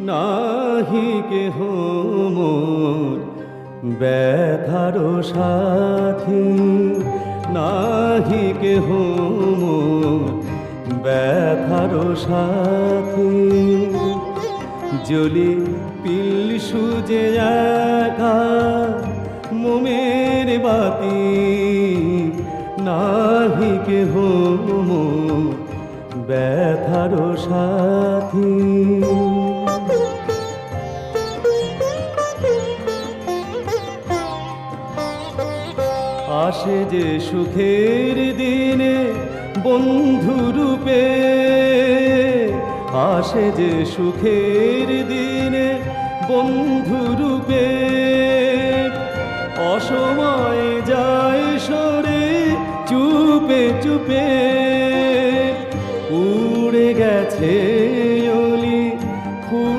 নাহি কেহ মোর ব্যথার সাথী, নাহি কেহ মোর ব্যথার সাথী। জ্বলি পিল সুজে একা মোমের বাতি, নাহি কেহ মোর ব্যথার সাথী। আসে যে সুখের দিনে বন্ধু রূপে, আসে যে সুখের দিনে বন্ধু রূপে, অসময় যায় সরে চুপে চুপে। উড়ে গেছে